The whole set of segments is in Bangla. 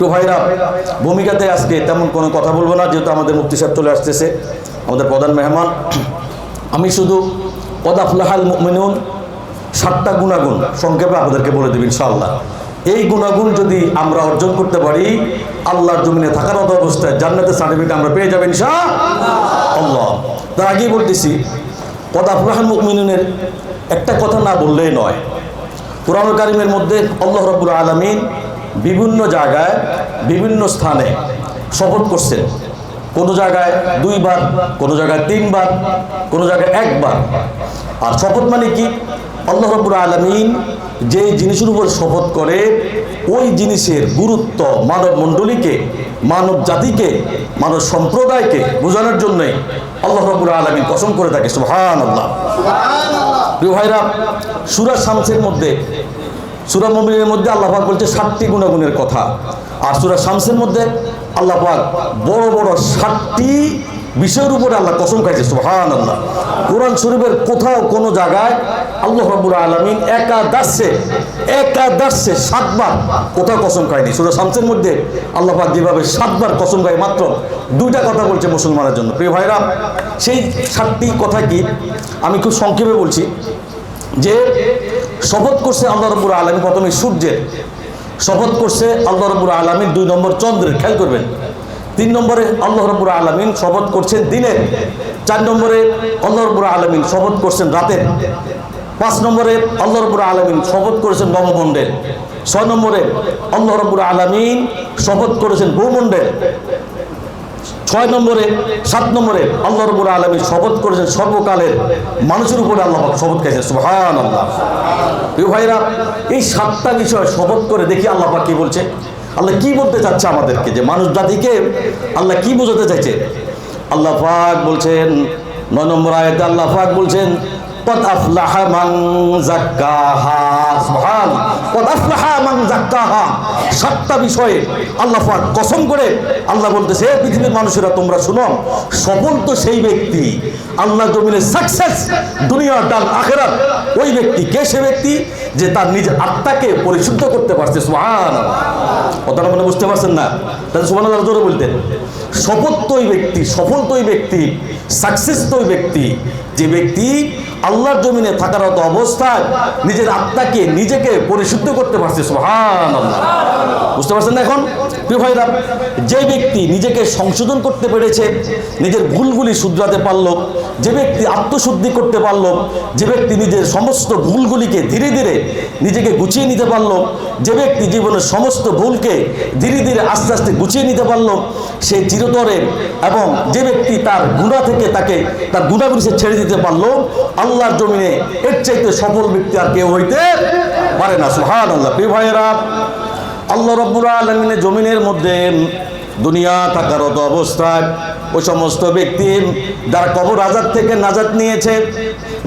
তো ভাইরা, ভূমিকাতে আজকে তেমন কোনো কথা বলবো না, যেহেতু আমাদের মুফতি সাহেব চলে আসতেছে, আমাদের প্রধান মেহমান। আমি শুধু কদ আফলাহাল মুমিনুন 7টা গুণাগুণ সংক্ষেপে আপনাদেরকে বলে দেব ইনশাআল্লাহ। এই গুণাগুণ যদি আমরা অর্জন করতে পারি, আল্লাহর জমিনে থাকার মতো অবস্থায় জান্নাতের সার্টিফিকেট আমরা পেয়ে যাবেন ইনশাআল্লাহ। তার আগেই বলতেছি, কদ আফলাহাল মুমিনুনের একটা কথা না বললেই নয়। কুরআন কারীমের মধ্যে আল্লাহ রাব্বুল আলামিন বিভিন্ন জায়গায় বিভিন্ন স্থানে শপথ করছেন। কোনো জায়গায় 2 বার, কোনো জায়গায় 3 বার, কোনো জায়গায় 1 বার। আর শপথ মানে কি? আল্লাহ রাব্বুল আলামিন যে জিনিসের উপর শপথ করে, ওই জিনিসের গুরুত্ব মানব মণ্ডলীকে, মানব জাতিকে, মানব সম্প্রদায়কে বোঝানোর জন্যই আল্লাহ রাব্বুল আলামিন কসম করে থাকে। সুবহানাল্লাহ। প্রিয় ভাইরা, সূরা শামসের মধ্যে, সূরা মুমিনের মধ্যে আল্লাহ পাক বলছে 7টি গুণাগুণের কথা। আর সূরা শামসের মধ্যে আল্লাহ পাক বড় বড় 7টি বিষয়ের উপরে আল্লাহ কসম খাইছে। সুবহানাল্লাহ। কোরআন শরীফের কোথাও কোনো জায়গায় আল্লাহ রাব্বুল আলামিন একাদশে 7 বার কোথাও কসম খায়নি। সূরা শামসের মধ্যে আল্লাহ পাক যেভাবে 7 বার কসম খায়, মাত্র 2টা কথা বলছে মুসলমানের জন্য। প্রিয় ভাইরা, সেই 7টি কথা কি আমি খুব সংক্ষেপে বলছি। যে শপথ করছে আল্লাহ রাব্বুল আলামিন প্রথমে সূর্যের, শপথ করছে আল্লাহ রাব্বুল আলামিন 2 নম্বর চন্দ্রের, খেয়াল করবেন। 3 নম্বরে আল্লাহ রাব্বুল আলামিন শপথ করছেন দিনের। 4 নম্বরে আল্লাহ রাব্বুল আলামিন শপথ করছেন রাতের। 5 নম্বরে আল্লাহ রাব্বুল আলামিন শপথ করেছেন নবমণ্ডল। 6 নম্বরে আল্লাহ রাব্বুল আলামিন শপথ করেছেন ভূমণ্ডল। 7 নম্বরে আল্লাহ রাব্বুল আলামিন শপথ করেছেন সর্বকালের মানুষের উপরে আল্লাহ পাক শপথ খাইছেন। সুবহানাল্লাহ। প্রিয় ভাইরা, এই 7টা বিষয় শপথ করে দেখি আল্লাহ পাক কি বলছে, আল্লাহ কি বলতে চাচ্ছে আমাদেরকে, যে মানুষ জাতিকে আল্লাহ কি বোঝাতে চাইছে। আল্লাহ পাক বলছেন 9 নম্বর আয়াতে আল্লাহ পাক বলছেন কদ আফলাহা মান যাক্কাহা। সুবহানাল্লাহ। কদ আফলাহা মান যাক্কাহা। 7টা বিষয়ে আল্লাহ পাক কসম করে আল্লাহ বলতেছে, হে পৃথিবীর মানুষেরা তোমরা শুনো, সফল তো সেই ব্যক্তি, আল্লাহ জমিনে সাকসেস, দুনিয়া ডান আখিরাত ওই ব্যক্তি। কে সে ব্যক্তি? যে তার নিজের আত্মাকে পরিশুদ্ধ করতে পারছে। সুবহানাল্লাহ। কথাটা মনে বুঝতে পারছেন না? তাহলে সুবহানাল্লাহ জোরে বলতেন। শপথ তো ওই ব্যক্তি, সফল তো ওই ব্যক্তি, সাকসেস তো ওই ব্যক্তি, যে ব্যক্তি আল্লাহর জমিনে থাকার মতো অবস্থায় নিজের আত্মাকে, নিজেকে পরিশুদ্ধ করতে পারছে। সুবহানাল্লাহ। বুঝতে পারছেন না এখন? প্রিয় ভাইরা, যে ব্যক্তি নিজেকে সংশোধন করতে পেরেছে, নিজের ভুলগুলি শুধরাতে পারলো, যে ব্যক্তি আত্মশুদ্ধি করতে পারলো, যে ব্যক্তি নিজের সমস্ত ভুলগুলিকে ধীরে ধীরে নিজেকে গুছিয়ে নিতে পারলো, যে ব্যক্তি জীবনের সমস্ত ভুলকে ধীরে ধীরে আস্তে আস্তে গুছিয়ে নিতে পারলো, সে চিরতরে, এবং যে ব্যক্তি তার গুনাহ থেকে তাকে তার গুনাহগুলি সে ছেড়ে দিতে পারলো, আল্লাহর জমিনে এর চাইতে সফল ব্যক্তি আর কেউ হইতে পারে না। সুবহানাল্লাহ। প্রিয় ভাইয়েরা, আল্লাহ রাব্বুল আলামিনের জমিনের মধ্যে দুনিয়া থাকারত অবস্থায় ওই সমস্ত ব্যক্তি যারা কবর আযাব থেকে নাজাত নিয়েছে,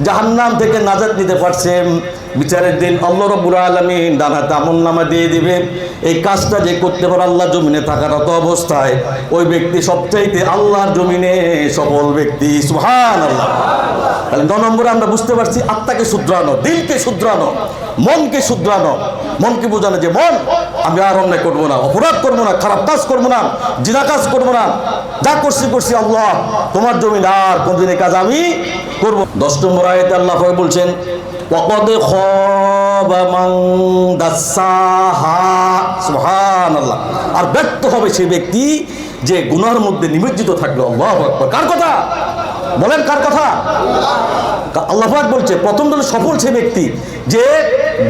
জাহান্নাম থেকে নাজাত নিতে পারছে, বিচারের দিন আল্লাহ রাব্বুল আলামিন ডান হাতে আমলনামা দিয়ে দিবে। এই কাজটা যে করতে পারে আল্লাহর জমিনে থাকারত অবস্থায়, ওই ব্যক্তি সবচাইতে আল্লাহর জমিনে সফল ব্যক্তি। সুবহানাল্লাহ। তাহলে 9 নম্বরে আমরা বুঝতে পারছি আত্মাকে শুধরানো, দিলকে শুধরানো, মনকে শুধরানো। মনকে বোঝানো যে মন, আমি আর অন্যায় করবো না, অপরাধ করবো না, খারাপ কাজ করবো না, জিনা কাজ করবো না, যা করছি আল্লাহ তোমার জমিন, আর কোনদিন এই কাজ আমি করবো। 10 নম্বর আয়াতে আল্লাহ বলছেন ওয়াকাদ খাবা মান দাসাহা। সুবহানাল্লাহ। আর ব্যর্থ হবে সেই ব্যক্তি যে গুনাহের মধ্যে নিমজ্জিত থাকলো। আল্লাহু আকবার। কার কথা বলেন? কার কথা? আল্লাহ পাক বলছে প্রথম দলে সফল সে ব্যক্তি যে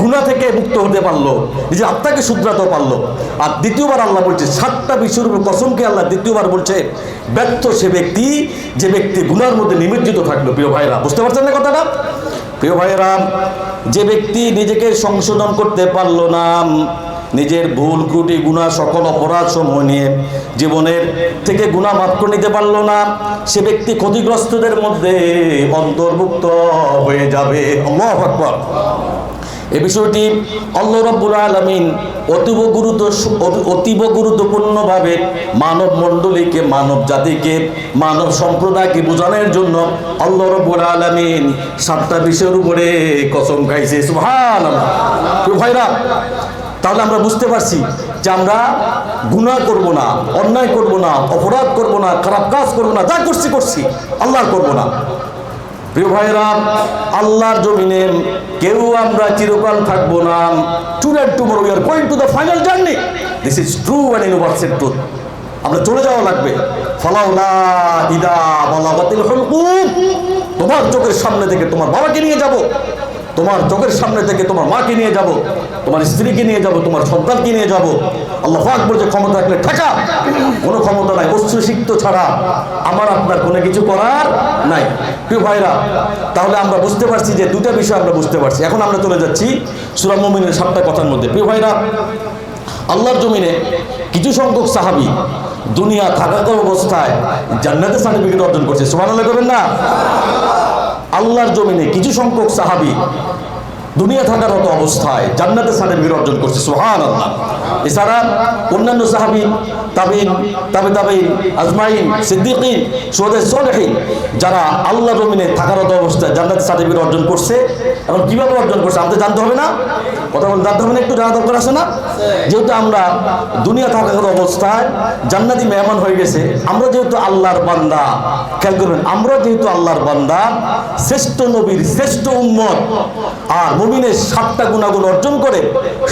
গুনাহ থেকে মুক্ত হতে পারলো, নিজের আত্মাকে শুধরাতে পারলো। আর দ্বিতীয়বার আল্লাহ বলছে 7টা বিষয়ের উপর কসমকে আল্লাহ দ্বিতীয়বার বলছে ব্যর্থ সে ব্যক্তি যে ব্যক্তি গুনাহের মধ্যে নিমজ্জিত থাকলো। প্রিয় ভাইরা, বুঝতে পারছেন না কথাটা? প্রিয় ভাইয়েরা, যে ব্যক্তি নিজেকে সংশোধন করতে পারলো না, নিজের ভুল ত্রুটি গুনাহ সকল অপরাধ সমূহ নিয়ে জীবনের থেকে গুনাহ মাফ করে নিতে পারলো না, সে ব্যক্তি ক্ষতিগ্রস্তদের মধ্যে অন্তর্ভুক্ত হয়ে যাবে। আল্লাহু আকবার। এই বিষয়টি আল্লাহ রাব্বুল আলামিন অতীব গুরুত্বপূর্ণভাবে মানব মণ্ডলীকে, মানব জাতিকে, মানব সম্প্রদায়কে বোঝানোর জন্য আল্লাহ রাব্বুল আলামিন 7টা বিষয়ের উপরে কসম খাইছে। সুবহানাল্লাহ। ভাইরা, তাহলে আমরা বুঝতে পারছি যে আমরা গুনাহ করব না, অন্যায় করব না, অপরাধ করব না, খারাপ কাজ করব না, যা করছি করছি, আল্লাহর করব না। প্রিয় ভাইরা, আল্লাহর জমিনে কেউ আমরা চিরকাল থাকবো না। Today tomorrow we are going to the final journey. This is true and universal truth. আমরা চলে যাওয়া লাগবে। ফালাউলা ইদা বালাগাতিল হুলকুম, তোমার চোখের সামনে থেকে তোমার বাবাকে নিয়ে যাব, তোমার চোখের সামনে থেকে তোমার মাকে নিয়ে যাব, তোমার স্ত্রীকে নিয়ে যাব, তোমার সন্তানকে নিয়ে যাব। আল্লাহ পাক বলছে ক্ষমতা রাখলে ঠেকা, কোনো ক্ষমতা নাই, অস্ত্রসিক্ত ছাড়া আমার আপনার কোনো কিছু করার নাই। প্রিয় ভাইরা, তাহলে আমরা বুঝতে পারছি যে দুটা বিষয় আমরা বুঝতে পারছি। এখন আমরা চলে যাচ্ছি সূরা মুমিনের 7টা কথার মধ্যে। প্রিয় ভাইরা, আল্লাহর জমিনে কিছু সংখ্যক সাহাবী দুনিয়া থাকাকালীন অবস্থায় জান্নাতের সার্টিফিকেট অর্জন করছে। সুবহানাল্লাহ করবেন না? আল্লাহর জমিনে কিছু সংখ্যক সাহাবী দুনিয়া থাকারত অবস্থায় জান্নাতের সার্টিফিকেট অর্জন করছে। সুবহানাল্লাহ। এছাড়া অন্যান্য সাহাবী, তাবিঈন, তাবিঈন, আজমাইন, সিদ্দিকিন, শুহাদায়ে সালেহিন যারা আল্লাহর জমিনে থাকারত অবস্থায় জান্নাতের সার্টিফিকেট অর্জন করছে, এবং কিভাবে অর্জন করছে আমাদের জানতে হবে না? কথা বলতে জানতে হবে না? একটু জানা দরকার আছে না? যেহেতু আমরা দুনিয়া থাকার অবস্থায় জান্নাতি মেহমান হয়ে গেছে, আমরা যেহেতু আল্লাহর বান্দা, খেয়াল করবেন, আমরা যেহেতু আল্লাহর বান্দা, শ্রেষ্ঠ নবীর শ্রেষ্ঠ উম্মত, আর মুমিনের 7টা গুণাগুণ অর্জন করে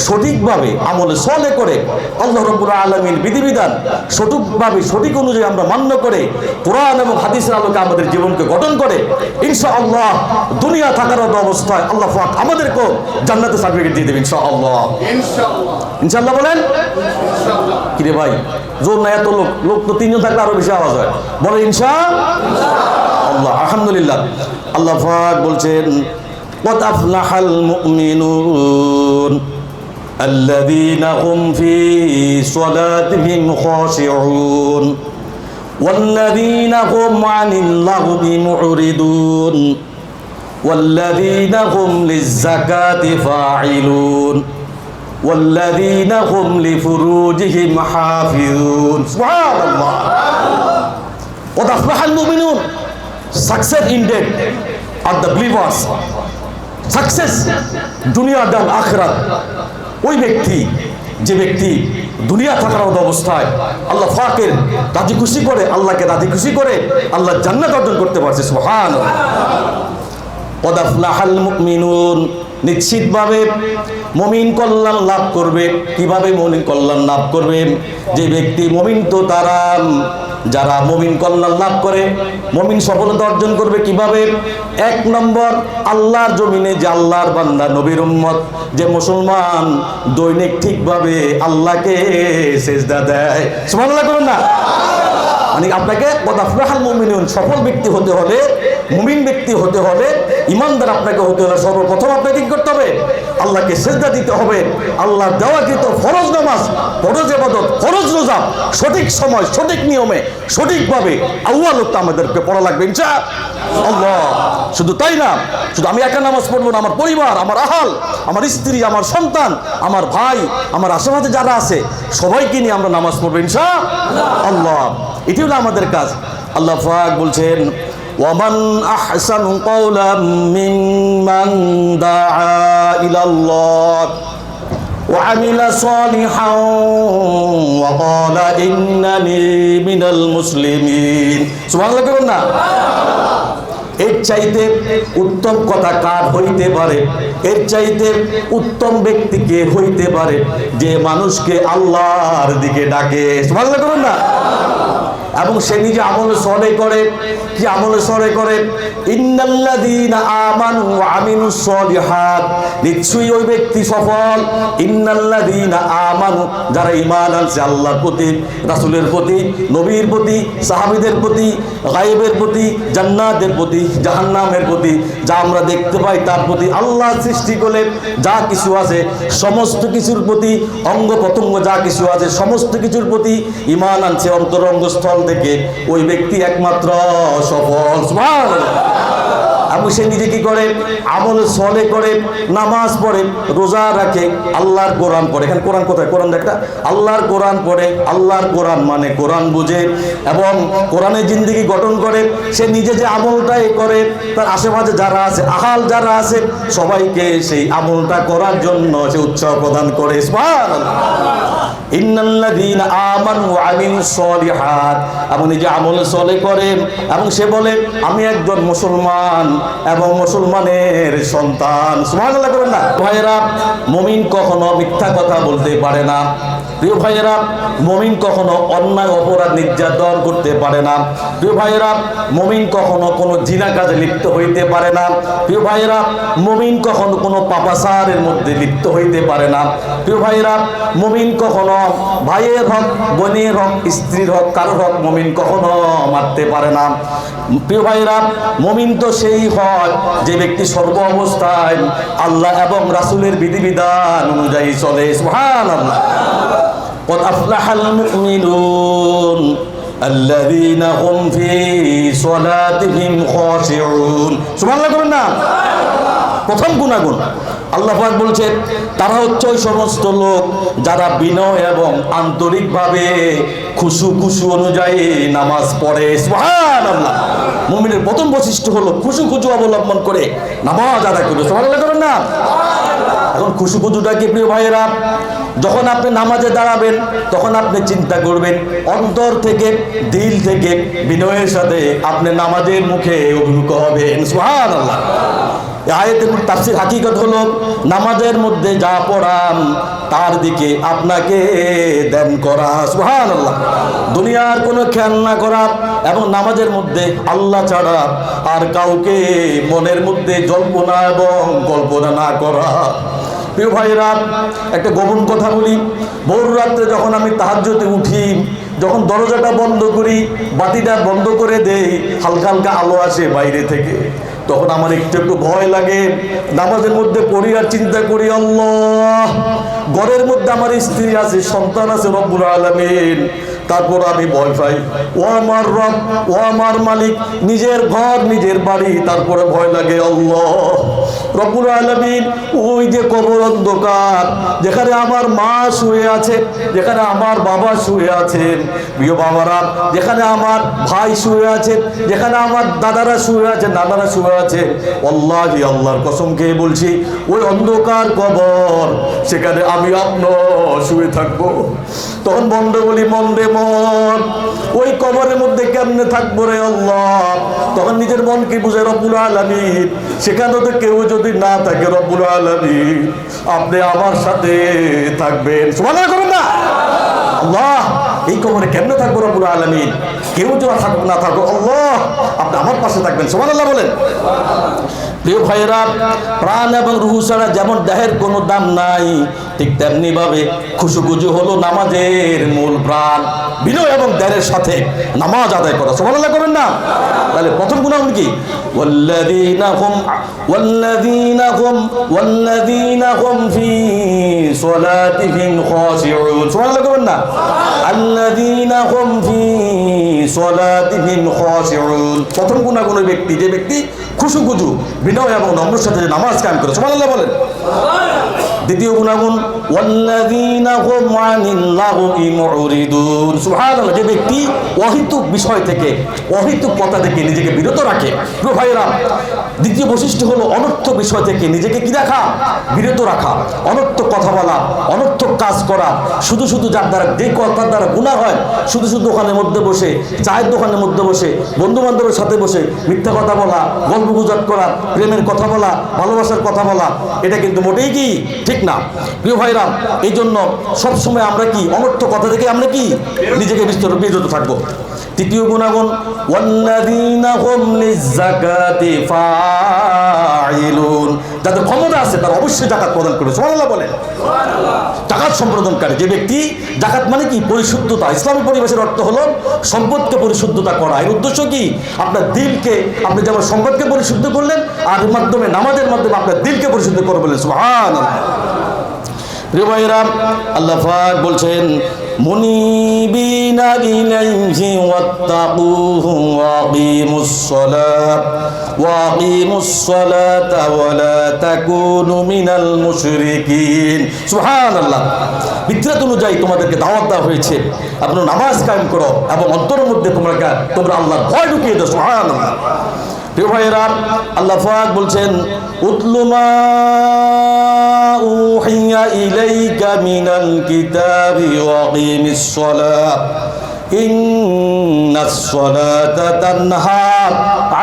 সঠিকভাবে আমলে সলে করে আল্লাহ রাব্বুল আলামিন বিধিবিধান সঠিকভাবে সঠিক অনুযায়ী আমরা মান্য করে কোরআন এবং হাদিসের আলোকে আমাদের জীবনকে গঠন করে ইনশাআল্লাহ দুনিয়া থাকার অবস্থায় আল্লাহ পাক আমাদেরকে জান্নাতের সার্টিফিকেট দিয়ে দেবেন ইনশাআল্লাহ। ইনশাআল্লাহ বলেন। কিরে ভাই, জোর না, এত লোক তো 3 জন থাকলে আরো বেশি আওয়াজ হয়। বলে ইনশাআল্লাহ। আলহামদুলিল্লাহ। আল্লাহ পাক বলছেন قد أفلح المؤمنون الذين هم في صلاتهم خاشعون والذين هم عن اللغو معرضون والذين هم للزكاة فاعلون والذين هم لفروجهم حافظون سبحان الله قد أفلح المؤمنون. Success indeed are the believers. Success দুনিয়া এবং আখিরাত ওই ব্যক্তি যে ব্যক্তি দুনিয়া থাকার অবস্থায় আল্লাহ পাকের রাজি খুশি করে, আল্লাহকে রাজি খুশি করে আল্লাহ জান্নাত অর্জন করতে পারছে। সুবহানাল্লাহ। কদ আফলাহাল মুমিনুন, নিশ্চিতভাবে মুমিন কল্যাণ লাভ করবে। কিভাবে মুমিন কল্যাণ লাভ করবে? যে ব্যক্তি মুমিন, তো তারা যারা মুমিন কল্যাণ লাভ করে, মুমিন সফলতা অর্জন করবে কিভাবে? 1 নম্বর, আল্লাহর জমিনে যে আল্লাহর বান্দা, নবীর উম্মত, যে মুসলমান দৈনিক ঠিকভাবে আল্লাহকে সেজদা দেয়। সুবহানাল্লাহ করুন না? মানে আপনাকে কদ আফলাহাল মুমিনুন, সফল ব্যক্তি হতে হলে, মুমিন ব্যক্তি হতে হলে, ইমানদার আপনাকে হতে হলে সর্বপ্রথম আপনাকে কি করতে হবে? আল্লাহকে সিজদা দিতে হবে। আল্লাহ দেওয়াকৃত ফরজ নামাজ, ফরজ ইবাদত, ফরজ রোজা সঠিক সময়, সঠিক নিয়মে, সঠিকভাবে আউয়াল ওয়াক্ত আমাদেরকে পড়া লাগবে ইনশাআল্লাহ। শুধু তাই না, শুধু আমি একা নামাজ পড়বো না, আমার পরিবার, আমার আহাল, আমার স্ত্রী, আমার সন্তান, আমার ভাই, আমার আশেপাশে যারা আছে সবাইকে নিয়ে আমরা নামাজ পড়বো ইনশাআল্লাহ। এটি হলো আমাদের কাজ। আল্লাহ পাক বলছেন ওয়ামান আহসানু কাওলাম মিম্মান দাআ ইলাল্লাহ ওয়া আমিলা সালিহান ওয়া ক্বালা ইন্নানি মিনাল মুসলিমিন। সুবহানাল্লাহ বলুন না? এর চাইতে উত্তম কথা কার হইতে পারে? এর চাইতে উত্তম ব্যক্তি কে হইতে পারে যে মানুষকে আল্লাহর দিকে ডাকে? সুবহানাল্লাহ বলুন না? এবং সে নিজে আমলে সলে করে। কি আমলে সলে করে? ইন্নাল্লাযীনা আমানু ওয়া আমিলুস সলিহাত, নিশ্চয়ই ওই ব্যক্তি সফল। ইন্নাল্লাযীনা আমানু, যারা ঈমান আনছে আল্লাহর প্রতি, রাসূলের প্রতি, নবীর প্রতি, সাহাবীদের প্রতি, গায়বের প্রতি, জান্নাতের প্রতি, জাহান্নামের প্রতি, যা আমরা দেখতে পাই তার প্রতি, আল্লাহ সৃষ্টি করলে যা কিছু আছে সমস্ত কিছুর প্রতি, অঙ্গ প্রত্যঙ্গ যা কিছু আছে সমস্ত কিছুর প্রতি ঈমান আনছে অন্তরঙ্গ স্থল থেকে, ওই ব্যক্তি একমাত্র সফল। সুবহানাল্লাহ। এবং সে নিজে কি করে আমল সলে করে, নামাজ পড়ে, রোজা রাখে, আল্লাহর কোরআন পড়ে। এখানে কোরআন কোথায়? কোরআন একটা আল্লাহর কোরআন পড়ে, আল্লাহর কোরআন মানে কোরআন বুঝে এবং কোরআনের জিন্দেগি গঠন করে। সে নিজে যে আমলটাই করে তার আশেপাশে যারা আছে, আহাল যারা আছে, সবাইকে সেই আমলটা করার জন্য সে উৎসাহ প্রদান করে। সুবহানাল্লাহ। ইন্নাল্লাযীনা আমানু ওয়া আমিলুস সলিহাত, এবং নিজে আমল সলে করে এবং সে বলে আমি একজন মুসলমান এবং মুসলমানের সন্তান। সুবহানাল্লাহ করেন না ভাইয়েরা? মুমিন কখনো মিথ্যা কথা বলতে পারে না। প্রিয় ভাইয়েরা, মুমিন কখনো অন্যায় অপরাধ নির্যাতন করতে পারে না। প্রিয় ভাইয়েরা, মুমিন কখনো কোনো জিনা কাজে লিপ্ত হইতে পারে না। প্রিয় ভাইয়েরা, মুমিন কখনো কোনো পাপাচারের মধ্যে লিপ্ত হইতে পারে না। প্রিয় ভাইয়েরা, মুমিন কখনো ভাইয়ের হক, বোনের হক, স্ত্রীর হক, কারোর হক মুমিন কখনো মারতে পারে না। প্রিয় ভাইয়েরা, মুমিন তো সেই হয় যে ব্যক্তি সর্ব অবস্থায় আল্লাহ এবং রাসূলের বিধিবিধান অনুযায়ী চলে। সুবহানাল্লাহ। قد أفلح المؤمنون الذين هم في صلاتهم خاشعون। সুবহানাল্লাহ করেন না? প্রথম গুণাগুণ আল্লাহ পাক বলছেন তারা হচ্ছে ওই সমস্ত লোক যারা বিনয় এবং আন্তরিকভাবে খুশু অনুযায়ী নামাজ পড়ে। সুবহানাল্লাহ। মুমিনের প্রথম বৈশিষ্ট্য হলো খুশু অবলম্বন করে নামাজ আদায় করবে। সুবহানাল্লাহ করেন না? এখন খুশুটা কি প্রিয় ভাইয়েরা? যখন আপনি নামাজে দাঁড়াবেন তখন আপনি চিন্তা করবেন অন্তর থেকে, দিল থেকে বিনয়ের সাথে আপনি নামাজের মুখে অভিমুখ হবেন। সুবহানাল্লাহ। আয়াতের তাফসীর হাকিকত হলো নামাজের মধ্যে যা পড়ান তার দিকে আপনাকে ধ্যান করা। সুবহানাল্লাহ। দুনিয়ার কোনো খেয়াল না করা এবং নামাজের মধ্যে আল্লাহ ছাড়া আর কাউকে মনের মধ্যে জল্পনা এবং কল্পনা না করা। প্রিয় ভাইরা, একটা গোপন কথা বলি। ভোর রাত্রে যখন আমি তাহাজ্জুদে উঠি, যখন দরজাটা বন্ধ করি, বাতিটা বন্ধ করে দেই, হালকা হালকা আলো আসে বাইরে থেকে, তখন আমার একটু ভয় লাগে। নামাজের মধ্যে পড়ি আর চিন্তা করি আল্লাহ, ঘরের মধ্যে আমার স্ত্রী আছে, সন্তান আছে, রব্বুল আলামিন। তারপর আমি ভয় পাই, ও আমার রব, ও আমার মালিক, নিজের ঘর নিজের বাড়ি, তারপরে ভয় লাগে আল্লাহ রব্বুল আলামিন। ওই যে কবর অন্ধকার, যেখানে আমার মা শুয়ে আছে, যেখানে আমার বাবা শুয়ে আছেন, প্রিয় বাবারা, যেখানে আমার ভাই শুয়ে আছে, যেখানে আমার দাদারা শুয়ে আছে, দাদারা শুয়ে আছে, আল্লাহি আল্লাহর কসম খেয়ে বলছি, ওই অন্ধকার কবর, সেখানে আমি আপনার শুয়ে থাকবো। তখন বন্ধ বলি, মন রে মন, ওই কবরের মধ্যে কেমনে থাকবো রে আল্লাহ? তখন নিজের মনকে বুঝে রব্বুল আলামিন, সেখানে তো কেউ যদি না থাকে রব্বুল আলামিন, আপনি আমার সাথে থাকবেন। সুবহানাল্লাহ করুন না? আল্লাহ, এই কবরে কেমনে থাকবো রব্বুল আলামিন? কেউ যদি থাকুক না থাকুক, আল্লাহ আপনি আমার পাশে থাকবেন। সুবহানাল্লাহ বলেন। প্রিয় ভাইয়েরা, প্রাণ এবং রূহ ছাড়া যেমন দেহের কোনো দাম নাই, ঠিক তেমনি ভাবে খুশুখুজু হলো নামাজের মূল প্রাণ। বিনয় এবং ধ্যানের সাথে নামাজ আদায় করা। সুবহানাল্লাহ করেন না? তাহলে প্রথম গুনাহ কি? ওয়াল্লাযীনা হুম ফি সলাতিহিম খাশিউন। সুবহানাল্লাহ করেন না? আল্লাযীনা হুম ফি সলাতিহিম খাশিউন। প্রথম গুনাহ কোন ব্যক্তি, যে ব্যক্তি খুশুখুজু, বিনয় এবং নম্রের সাথে নামাজ কায়েম করে। সুবহানাল্লাহ বলেন। দ্বিতীয় গুণাগুণ ওয়াল্লাযীনা হুম আনিল লাগwi মুরিদুন। সুবহানাল্লাহ। যে ব্যক্তি অহেতুক বিষয় থেকে, অহেতুক কথা থেকে নিজেকে বিরত রাখে। প্রিয় ভাইয়েরা, দ্বিতীয় বৈশিষ্ট্য হলো অনর্থক বিষয় থেকে নিজেকে কি রাখা? বিরত রাখা। অনর্থক কথা বলা, অনর্থক কাজ করা, শুধু যার দ্বারা, যে কথার দ্বারা গুনাহ হয়, শুধু দোকানের মধ্যে বসে, চায়ের দোকানের মধ্যে বসে, বন্ধু বান্ধবের সাথে বসে মিথ্যা কথা বলা, গল্প গুজব করা, প্রেমের কথা বলা, ভালোবাসার কথা বলা, এটা কিন্তু মোটেই কি ঠিক না। প্রিয় ভাইরা, এই জন্য সবসময় আমরা কি অনর্থক কথা থেকে আমরা কি নিজেকে বিরত থাকবো। তৃতীয় গুণাগুণ ওয়াল্লাযীনা হুম লিয-যাকাতি ফাঈলুন। যাদের ক্ষমতা আছে তারা অবশ্যই যাকাত প্রদান করবে। সুবহানাল্লাহ বলেন। সুবহানাল্লাহ। যাকাত সম্প্রদানকারী যে ব্যক্তি, যাকাত মানে কি? পরিশুদ্ধতা। ইসলামী পরিবেশের অর্থ হলো সম্পদকে পরিশুদ্ধতা করা। এর উদ্দেশ্য কি? আপনার দিলকে, আপনি যেমন সম্পদকে পরিশুদ্ধ করলেন, আর এর মাধ্যমে, নামাজের মাধ্যমে আপনার দিলকে পরিশুদ্ধ করবেন। সুবহানাল্লাহ। প্রিয় ভাইরা, আল্লাহ পাক বলছেন মুনিবিনা ইলাইহি ওয়াত্তাকুহু ওয়া আকিমুস সালাতা ওয়া লা তাকুনু মিনাল মুশরিকিন। সুবহানাল্লাহ। বিদ্যাত অনুযায়ী তোমাদেরকে দাওয়াত দেওয়া হয়েছে, আপনারা নামাজ কায়েম করো এবং অন্তরের মধ্যে তোমরা আল্লাহর ভয় ঢুকিয়ে দাও। সুবহানাল্লাহ। প্রিয় ভাইয়েরা, আল্লাহ পাক বলছেন উতলু মা উহিয়া ইলাইকা মিনাল কিতাবি ওয়া আকিমিস সালাহ ইন্নাস সালাতা তানহা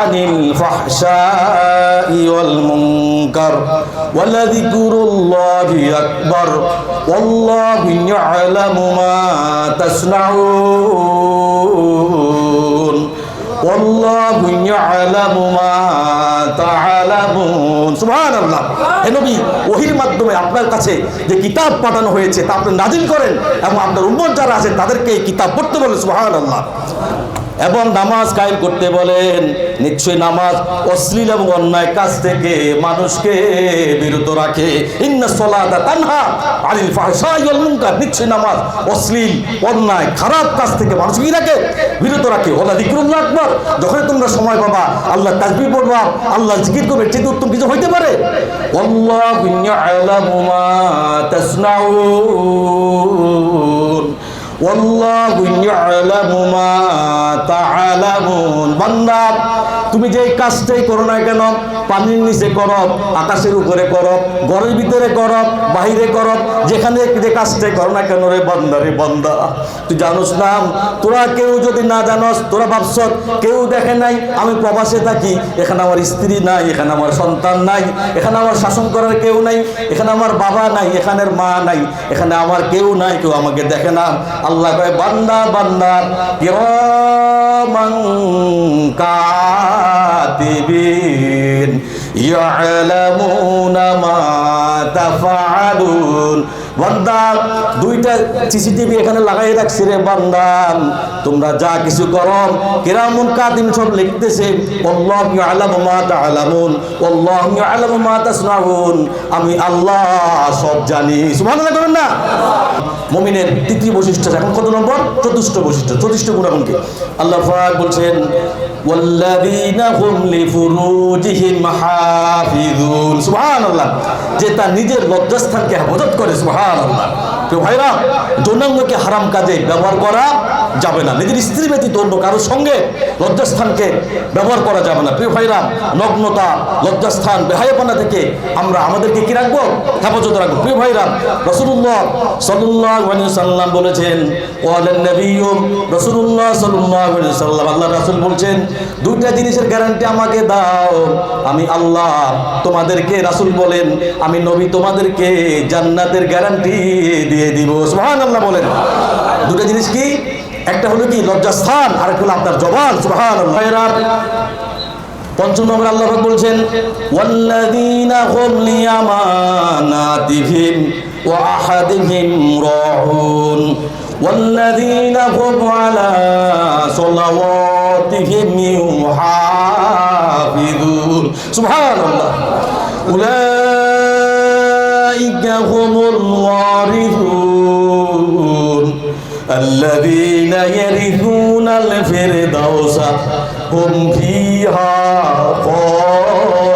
আনিল ফাহশাই ওয়াল মুনকার ওয়া লাযিকরুল্লাহি আকবার ওয়াল্লাহু ইয়ালামু মা তাসনাউন ওয়াল্লাহু ইয়ালামু মা তা'লামুন। সুবহানাল্লাহ। হে নবী, ওহীর মাধ্যমে আপনার কাছে যে কিতাব পাঠানো হয়েছে তা আপনি নাজিল করেন এবং আপনার উম্মত যারা আছে তাদেরকে এই কিতাব পড়তে বলেন। সুবহানাল্লাহ। এবং নামাজ কায়েম করতে বলেন। নিশ্চয়ই নামাজ অশ্লীল এবং অন্যায় কাজ থেকে মানুষকে বিরত রাখে। ইন্নাস সালাতা তানহা আনিল ফাহশাই ওয়াল মুনকার। নিশ্চয়ই নামাজ অশ্লীল অন্যায় খারাপ কাজ থেকে মানুষকে কি রাখে? বিরত রাখে। ওয়া যিকরুল্লাহ আকবার। যখন তোমরা সময় পাবা আল্লাহ তাসবিহ পড়বা, আল্লাহ জিকির করবে, এর চেয়ে উত্তম কিছু হইতে পারে? আল্লাহু ইয়ালামু মা তাসনাউন ওয়াল্লাহু ইয়ালামু মা তা'লামুন। বান্দা, তুমি যে কাজটাই করো না কেন, পানির নিচে করো, আকাশের উপরে করো, ঘরের ভিতরে করো, বাহিরে করো, যেখানে যে কাজটাই করো না কেন রে বান্দা, রে বান্দা, তুই জানোস না? তোরা কেউ যদি না জানোস, তোরা ভাবছ কেউ দেখে নাই আমি প্রবাসে থাকি, এখানে আমার স্ত্রী নাই, এখানে আমার সন্তান নাই, এখানে আমার শাসন করার কেউ নাই, এখানে আমার বাবা নাই, এখানের মা নাই, এখানে আমার কেউ নাই, কেউ আমাকে দেখে না। আল্লাহ কয় বান্দা বান্দা কিরামান কাতিবিন ইয়ালামুনা মা তাফআলুন। বান্দা, দুইটা সিসিটিভি এখানে লাগাই রাখছি রে বান্দা, তোমরা যা কিছু করো কিরামুন কাতিবিন সব লিখতেছে। আল্লাহু ইয়ালামু মা তা'লামুন আল্লাহু ইয়ালামু মা তাসনাউন। আমি আল্লাহ সব জানি। সুবহানাল্লাহ করেন না? মুমিনের তৃতীয় বৈশিষ্ট্য, এখন কত নম্বর? চতুর্থ বৈশিষ্ট্য, চতুর্থ গুণাগুণকে আল্লাহ পাক বলছেন ওয়াল্লাযীনা হুম লিফুরুজিহিম হাফিজুন। সুবহানাল্লাহ। যে তার নিজের লজ্জাস্থানকে হেফাজত করে। সুবহানাল্লাহ। প্রিয় ভাইরা, যৌনাঙ্গকে হারাম কাজে ব্যবহার করা যাবে না। নিজের স্ত্রী ব্যতীত অন্য কারোর সঙ্গে লজ্জাস্থানকে ব্যবহার করা যাবে না। প্রিয় ভাইরা, নগ্নতা, লজ্জাস্থান, বেহায়াপনা থেকে আমরা আমাদেরকে কি রাখবো? হেফাজত রাখবো। প্রিয় ভাইরা, রাসূলুল্লাহ সাল্লাল্লাহু আলাইহি ওয়াসাল্লাম বলেছেন, ওয়ালান নবিয়্যু রাসূলুল্লাহ সাল্লাল্লাহু আলাইহি ওয়াসাল্লাম, আল্লাহ রাসূল বলছেন, দুইটা জিনিসের গ্যারান্টি আমাকে দাও, আমি আল্লাহ তোমাদেরকে, রাসূল বলেন আমি নবী তোমাদেরকে জান্নাতের গ্যারান্টি দিয়ে দিব। সুবহানাল্লাহ বলেন। দুটো জিনিস কি? একটা হলো কি লজ্জাস্থান, আর একটা হলো আপনার জবান। সুবহানাল্লাহ। পঞ্চম নম্বর আল্লাহ পাক বলছেন ওয়াল্লাযীনা হুম লিআমানাতিহিম ওয়া আহাদিহিম রাউন ওয়াল্লাযীনা হুম আলা সালাওয়াতিহিম ইউহাফিযুন। সুবহানাল্লাহ। উলাইকা হুমুল ওয়ারিসুন আল্লাযীনা ইয়ারিসুনাল ফিরদাউসা হুম ফিহা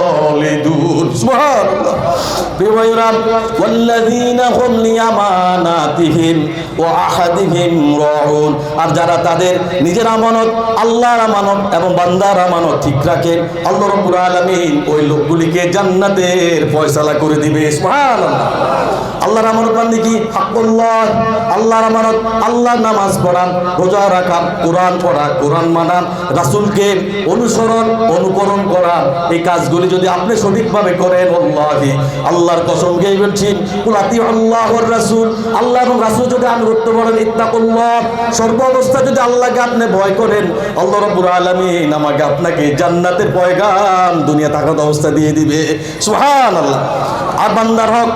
খালিদুন। সুবহানাল্লাহ। ওয়াল্লাযীনা হুম লিআমানাতিহিম ওয়া আহাদিহিম রাউন। আর যারা তাদের নিজের আমানত, আল্লাহর আমানত এবং বান্দার আমানত ঠিক রাখে, আল্লাহ রাব্বুল আলামিন ওই লোকগুলিকে জান্নাতের ফয়সালা করে দিবে। সুবহানাল্লাহ। আল্লাহর আমানত মানে কি? হাক্কুল্লাহ, আল্লাহর আমানত, আল্লাহর নামাজ পড়া, রোজা রাখা, কোরআন পড়া, কোরআন মানা, রাসূলকে অনুসরণ অনুকরণ করা, এই কাজগুলি যদি আপনি সঠিকভাবে করেন, আল্লাহি আল্লাহর কসম খেয়ে বলছি, কুল আতিউল্লাহ ওয়ার রাসূল, আল্লাহ এবং রাসূল যদি আনুগত্য করেন, ইত্তাকুল্লাহ, সর্ব অবস্থা যদি আল্লাহকে আপনি ভয় করেন, আল্লাহ রাব্বুল আলামিন আমাকে আপনাকে জান্নাতের পয়গাম দুনিয়া থাকার অবস্থা দিয়ে দিবে। সুবহানাল্লাহ। আর বান্দার হক,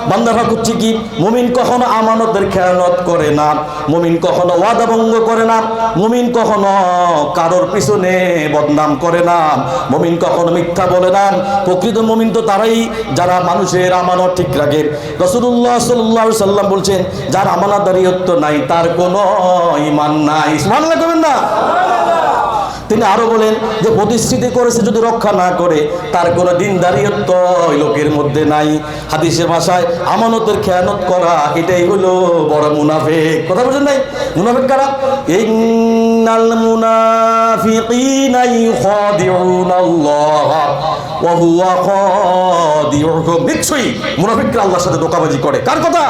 বান্দার হক হচ্ছে কি? মুমিন কখনো আমানতের খেয়ানত করে না, মুমিন কখনো ওয়াদা ভঙ্গ করে না, মুমিন কখনো কারোর পিছনে বদনাম করে না, মুমিন কখনো মিথ্যা বলে না। প্রকৃত মুমিন তো তারাই যারা মানুষের মানুষের আমানত ঠিক রাখে। রাসূলুল্লাহ সাল্লাল্লাহু আলাইহি সাল্লাম বলছেন, যার আমানতদারিত্ব নাই তার কোনো ঈমান নাই। সুবহানাল্লাহ কইবেন না? তিনি আরো বলেন যে প্রতিশ্রুতি করেছে যদি রক্ষা না করে তার কোনো দিনদারিত্ব ওই লোকের মধ্যে নাই। হাদিসের ভাষায় আমানতের খেয়ানত করা এটাই হলো বড় মুনাফিক। কথা বুঝেন নাই? মুনাফিক কারা? ইন্নাল মুনাফিকিনা ইউখাদিউনাল্লাহ ওয়া হুয়া খাদিউহুম। নিশ্চয়ই মুনাফিকরা আল্লাহর সাথে ধোঁকাবাজি করে। কার কথা?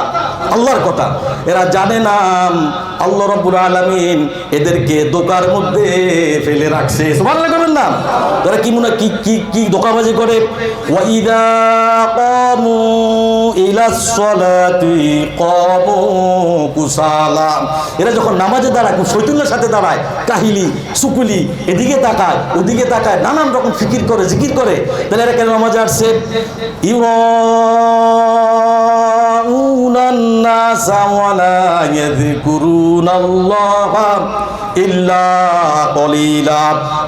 আল্লাহর কথা। এরা জানে না আল্লাহ রাব্বুল আলামিন এদেরকে ধোঁকার মধ্যে ফেলে রাখছে। সুবহানাল্লাহ করবেন না? তারা কি ধোঁকাবাজি করে? ওয়া ইযা কামু ইলাস সালাতি কামু কুসালা। এরা যখন নামাজে দাঁড়ায় খুব শৈতানের সাথে দাঁড়ায়, কাহিলি সুকুলি, এদিকে তাকায় ওদিকে তাকায়, নানান রকম ফিকির করে জিকির করে। তাহলে এরা কেন নামাজে আসছে? ইউরাউনান নাসা ওয়া লা ইয়াযকুরুনাল্লাহা ইল্লা কলিলা।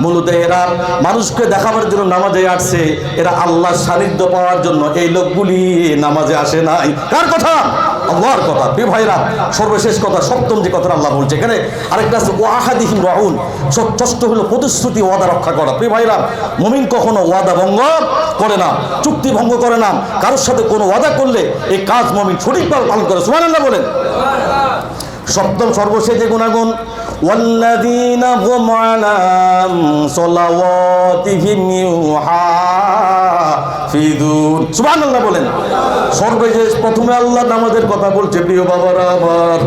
মূলত এরা মানুষকে দেখাবার জন্য নামাজে আসছে, এরা আল্লাহর সান্নিধ্য পাওয়ার জন্য এই লোকগুলি নামাজে আসে নাই। কার কথা? আল্লাহর কথা। প্রিয় ভাইরা, সর্বশেষ কথা, সপ্তম যে কথা আল্লাহ বলছে এখানে আরেকটা আছে ওয়াহাদিহিম রাউন। ষষ্ঠ হলো প্রতিশ্রুতি, ওয়াদা রক্ষা করা। প্রিয় ভাইরা, মুমিন কখনো ওয়াদা ভঙ্গ করে না, চুক্তি ভঙ্গ করে না। কারোর সাথে কোনো ওয়াদা করলে এই কাজ মুমিন সঠিকভাবে পালন করে। সুবহানাল্লাহ বলেন। সপ্তম সর্বশেষ যে গুণাগুণ, ওয়াল্লাযীনা হুম আলা সালাওয়াতিহিম ইউহাফিযুন। সুবহানাল্লাহ বলেন। সর্বশেষ প্রথমে আল্লাহ নামাজের কথা বলছে। প্রিয় বাবারা আমার,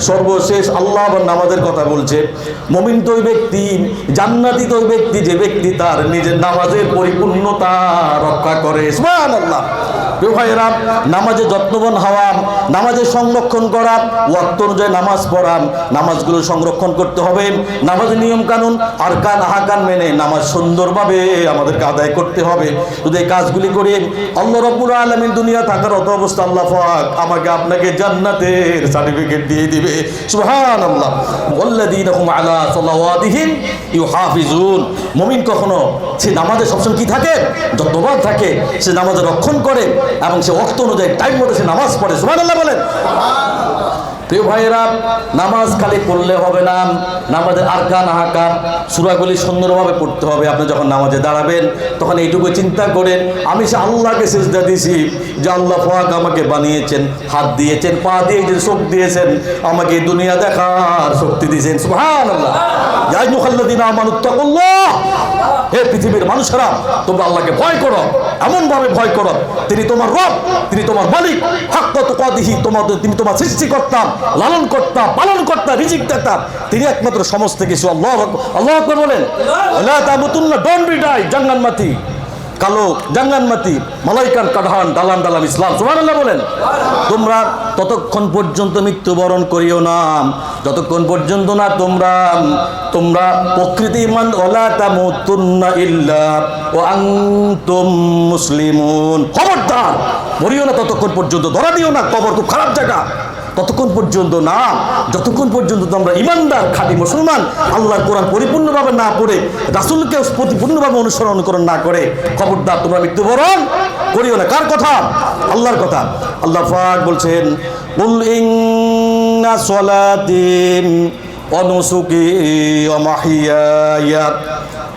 সর্বশেষ আল্লাহ আবার নামাজের কথা বলছে। মুমিন তো ওই ব্যক্তি, জান্নাতি তো ওই ব্যক্তি যে ব্যক্তি তার নিজের নামাজের পরিপূর্ণতা রক্ষা করে। সুবহানাল্লাহ। প্রিয় ভাইয়েরা, নামাজে যত্নবান হওয়া, নামাজে সংরক্ষণ করা, ওয়াক্ত অনুযায়ী নামাজ পড়া, নামাজগুলো সংরক্ষণ করতে হবে। নামাজের নিয়ম কানুন আরকান আহকাম মেনে নামাজ সুন্দরভাবে আমাদেরকে আদায় করতে হবে। যদি এই কাজগুলি করি আল্লাহ রাব্বুল আলামিন দুনিয়া থাকার অত অবস্থা আল্লাহ পাক আমাকে আপনাকে জান্নাতের সার্টিফিকেট দিয়ে দিবে। সুবহানাল্লাহ। ওয়াল্লাযীনা হুম আলা সালাওয়াতিহিম ইউহাফিজুন। মুমিন কখনো সে নামাজে সবসময় কি থাকে? যত্নবান থাকে। সে নামাজে রক্ষণ করে এবং সে ওয়াক্ত অনুযায়ী টাইম মতো সে নামাজ পড়ে। সুবহানাল্লাহ বলেন। প্রিয় ভাইয়েরা, নামাজ খালি পড়লে হবে না, নামাজের আরকান আহকাম সূরাগুলি সুন্দরভাবে পড়তে হবে। আপনি যখন নামাজে দাঁড়াবেন তখন এইটুকু চিন্তা করেন, আমি সে আল্লাহকে সিজদা দিয়েছি যে আল্লাহ পাক আমাকে বানিয়েছেন, হাত দিয়েছেন, পা দিয়েছেন, চোখ দিয়েছেন, আমাকে দুনিয়া দেখার শক্তি দিয়েছেন। সুবহানাল্লাহ। ইয়া আইয়ুহাল্লাযীনা আমানুত্তাকুল্লাহ। হে পৃথিবীর মানুষেরা, তোমরা আল্লাহকে ভয় করো, এমনভাবে ভয় করো তিনি তোমার রব, তিনি তোমার মালিক। হাক্কা তুকাতিহি, তিনি তোমার সৃষ্টিকর্তা, লালন কর্তা, পালন কর্তা, রিজিক দাতা, তিনি একমাত্র সমস্ত কিছু। আল্লাহু আকবার বলেন। লা তামুতুন্না, ডোন্ট বি ডাই, জাঙ্গানমাতি কালো জাঙ্গানমাতি মালাইকান কাঢ়ান দালান দালাম ইসলাম। সুবহানাল্লাহ বলেন। তোমরা ততক্ষণ পর্যন্ত মৃত্যুবরণ করিও না যতক্ষণ পর্যন্ত না তোমরা প্রকৃতি ইমান ওয়ালা তামুতুন্না ইল্লা ওয়া আনতুম মুসলিমুন। খবরদার মরিও না ততক্ষণ পর্যন্ত, ধরা দিও না, কবর খুব খারাপ জায়গা। ততক্ষণ পর্যন্ত না যতক্ষণ পর্যন্ত তোমরা ইমানদার খাঁটি মুসলমান, আল্লাহর কোরআন পরিপূর্ণভাবে না পড়ে, রাসূলকে পরিপূর্ণভাবে অনুসরণ না করে খবরদার তোমরা মৃত্যুবরণ করিও না। কার কথা? আল্লাহর কথা। আল্লাহ পাক বলছেন, কুল ইন্না সলাতি ওয়া নুসুকি ওয়া মাহইয়ায়া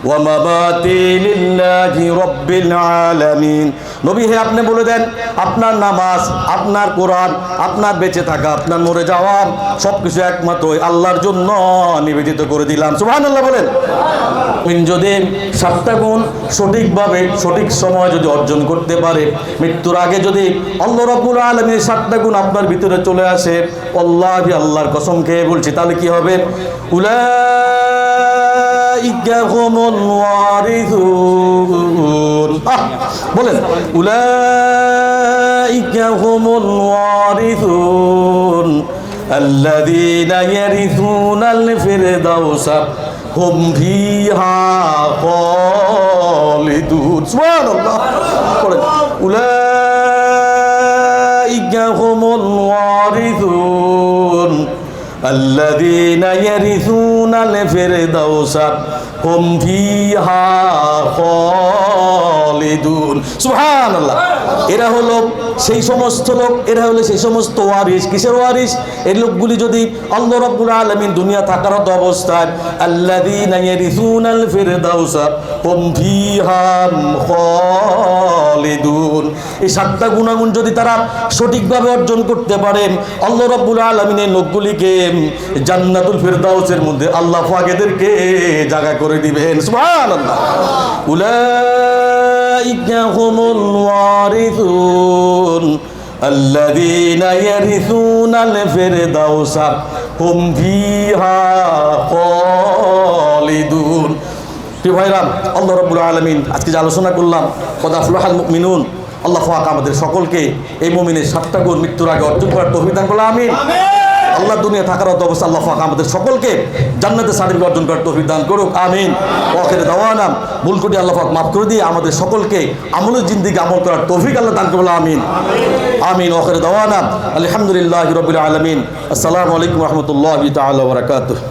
ওয়া মামাতি লিল্লাহি রাব্বিল আলামিন। নবী হে, আপনি বলে দেন আপনার নামাজ, আপনার কোরআন, আপনার বেঁচে থাকা, আপনার মরে যাওয়া সবকিছু একমাত্র আল্লাহর জন্য নিবেদিত করে দিলাম। সুবহানাল্লাহ বলেন। যদি 7টা গুণ সঠিকভাবে সঠিক সময় যদি অর্জন করতে পারে, মৃত্যুর আগে যদি আল্লাহ রাব্বুল আলামিনের 7টা গুণ আপনার ভিতরে চলে আসে, আল্লাহি আল্লাহর কসম খেয়ে বলছি, তাহলে কি হবে? উলাইকা হুমুল ওয়ারিসুন। বলেন, উলাইকা হুমুল ওয়ারিসুন আল্লাযীনা ইয়ারিসুনাল ফিরদাউসা হুম ফিহা খালিদুন। সুবহানাল্লাহ। বলেন, উলাইকা হুমুল ওয়ারিসুন আল্লাযীনা ইয়ারিসুনাল ফিরদাউসা হুম ফিহা খালিদুন। সুবহানাল্লাহ। এরা হলো সেই সমস্ত লোক, এরা হলো সেই সমস্ত ওয়ারিস। কিসের ওয়ারিস? এই লোকগুলি যদি আল্লাহ রাব্বুল আলামিন দুনিয়া থাকার অবস্থায় আল্লাযীনা ইয়ারিসুনাল ফিরদাউসা হুম ফিহা খালিদুন, এই সাতটা গুণাগুণ যদি তারা সঠিকভাবে অর্জন করতে পারেন, আল্লাহ রাব্বুল আলামিনের লোকগুলিকে জান্নাতুল ফিরদাউসের মধ্যে আল্লাহ পাক এদেরকে জায়গা করে দিবেন। সুবহানাল্লাহ। উলাইকা হুমুল ওয়ারিসুন আল্লাযীনা ইয়ারিসুনাল ফিরদাউসা হুম ফিহা খালিদুন। প্রিয় ভাইরা, আল্লাহ রাব্বুল আলামিন আজকে যে আলোচনা করলাম কদ আফলাহাল মুমিনুন, আল্লাহ পাক আমাদের সকলকে এই মুমিনের 7টা গুণ মৃত্যুর আগে অর্জন করার তৌফিক দান করুন। আমিন। আল্লাহ দুনিয়া থাকার অবস্থা আল্লাহ পাক আমাদের সকলকে জান্নাতের সার্টিফিকেট অর্জন করার তৌফিক দান করুক। আমিন। ওয়া আখিরু দাওয়ানা ভুল কোটি আল্লাহ পাক মাফ করে দিয়ে আমাদের সকলকে আমলের জিন্দেগি আমল করার তৌফিক আল্লাহ দান করুন। আমিন। আমিন। ওয়া আখিরু দাওয়ানা আলহামদুলিল্লাহি রাব্বিল আলামিন। আসসালামু আলাইকুম ওয়া রাহমাতুল্লাহি তাআলা ওয়া বারাকাতুহু।